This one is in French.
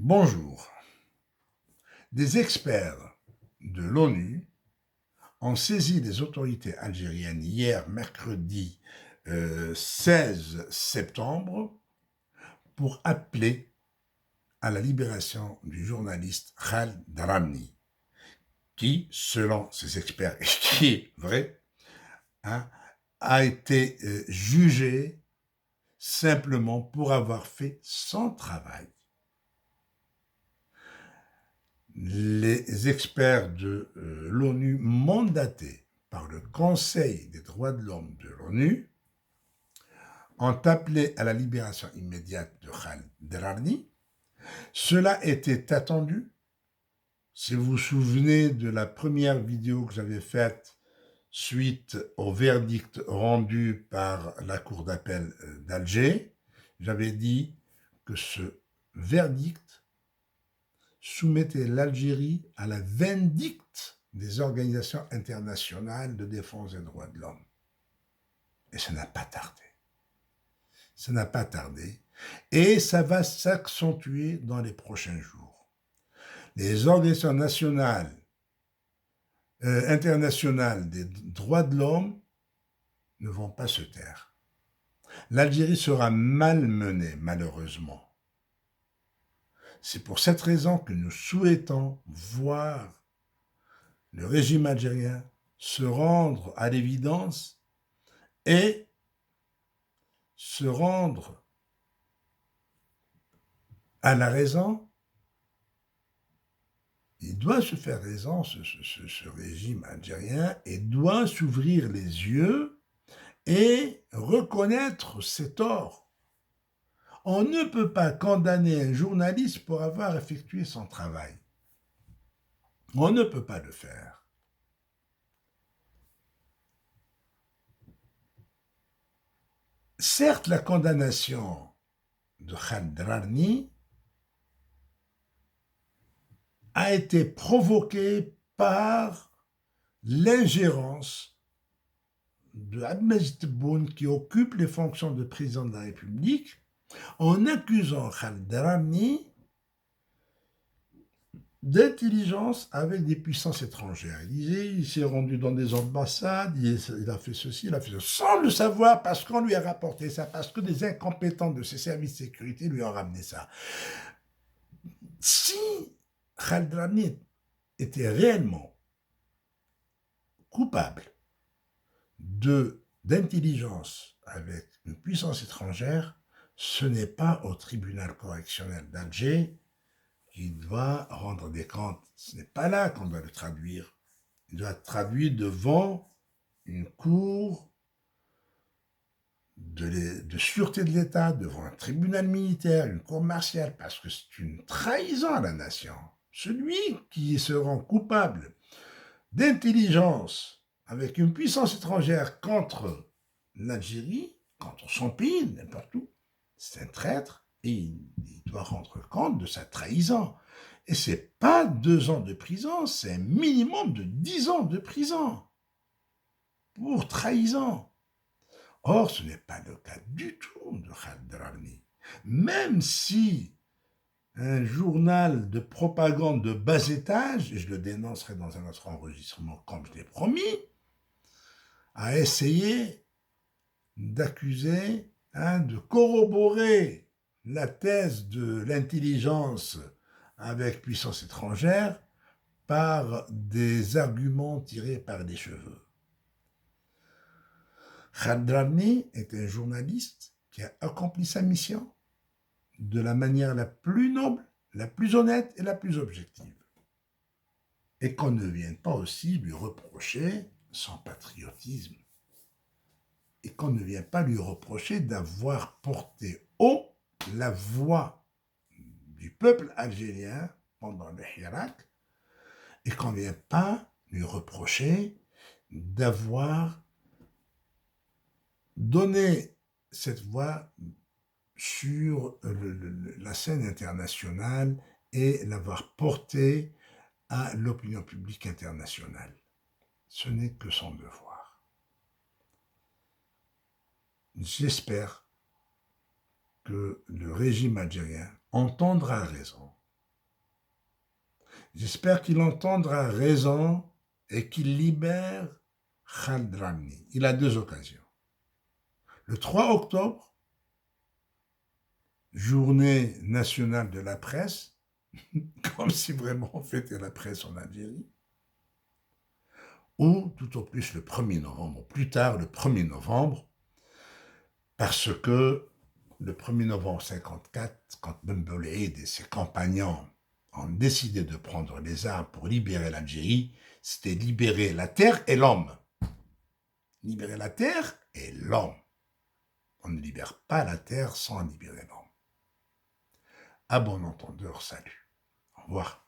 Bonjour. Des experts de l'ONU ont saisi les autorités algériennes hier, mercredi 16 septembre, pour appeler à la libération du journaliste Khaled Dramni, qui, selon ces experts, et qui est vrai, a été jugé simplement pour avoir fait son travail. Les experts de l'ONU mandatés par le Conseil des droits de l'homme de l'ONU ont appelé à la libération immédiate de Khaled Dramni. Cela était attendu. Si vous vous souvenez de la première vidéo que j'avais faite suite au verdict rendu par la Cour d'appel d'Alger, j'avais dit que ce verdict soumettait l'Algérie à la vindicte des organisations internationales de défense des droits de l'homme. Et ça n'a pas tardé. Ça n'a pas tardé. Et ça va s'accentuer dans les prochains jours. Les organisations nationales, internationales des droits de l'homme ne vont pas se taire. L'Algérie sera malmenée, malheureusement. C'est pour cette raison que nous souhaitons voir le régime algérien se rendre à l'évidence et se rendre à la raison. Il doit se faire raison, ce régime algérien, et doit s'ouvrir les yeux et reconnaître ses torts. On ne peut pas condamner un journaliste pour avoir effectué son travail. On ne peut pas le faire. Certes, la condamnation de Khaled Dramni a été provoquée par l'ingérence de Abdelmajid Tebboune, qui occupe les fonctions de président de la République, en accusant Khaled Dramni d'intelligence avec des puissances étrangères. Il disait, il s'est rendu dans des ambassades, il a fait ceci, il a fait ça, sans le savoir, parce qu'on lui a rapporté ça, parce que des incompétents de ses services de sécurité lui ont ramené ça. Si Khaled Dramni était réellement coupable d'intelligence avec une puissance étrangère, ce n'est pas au tribunal correctionnel d'Alger qu'il doit rendre des comptes. Ce n'est pas là qu'on doit le traduire. Il doit être traduit devant une cour de sûreté de l'État, devant un tribunal militaire, une cour martiale, parce que c'est une trahison à la nation. Celui qui se rend coupable d'intelligence avec une puissance étrangère contre l'Algérie, contre son pays, n'importe où, c'est un traître et il doit rendre compte de sa trahison. Et ce n'est pas 2 ans de prison, c'est un minimum de 10 ans de prison pour trahison. Or, ce n'est pas le cas du tout de Khaled Dramni. Même si un journal de propagande de bas étage, et je le dénoncerai dans un autre enregistrement comme je l'ai promis, a essayé d'accuser, de corroborer la thèse de l'intelligence avec puissance étrangère par des arguments tirés par les cheveux. Khaled Dramni est un journaliste qui a accompli sa mission de la manière la plus noble, la plus honnête et la plus objective. Et qu'on ne vienne pas aussi lui reprocher son patriotisme. Et qu'on ne vienne pas lui reprocher d'avoir porté haut la voix du peuple algérien pendant le Hirak, et qu'on ne vienne pas lui reprocher d'avoir donné cette voix sur la scène internationale et l'avoir portée à l'opinion publique internationale. Ce n'est que son devoir. J'espère que le régime algérien entendra raison J'espère qu'il entendra raison et qu'il libère Khaldrami. Il a 2 occasions. Le 3 octobre, journée nationale de la presse, comme si vraiment on fêtait la presse en Algérie, ou tout au plus le 1er novembre, plus tard le 1er novembre, parce que le 1er novembre 1954, quand Bembeléid et ses compagnons ont décidé de prendre les armes pour libérer l'Algérie, c'était libérer la terre et l'homme. Libérer la terre et l'homme. On ne libère pas la terre sans libérer l'homme. À bon entendeur, salut. Au revoir.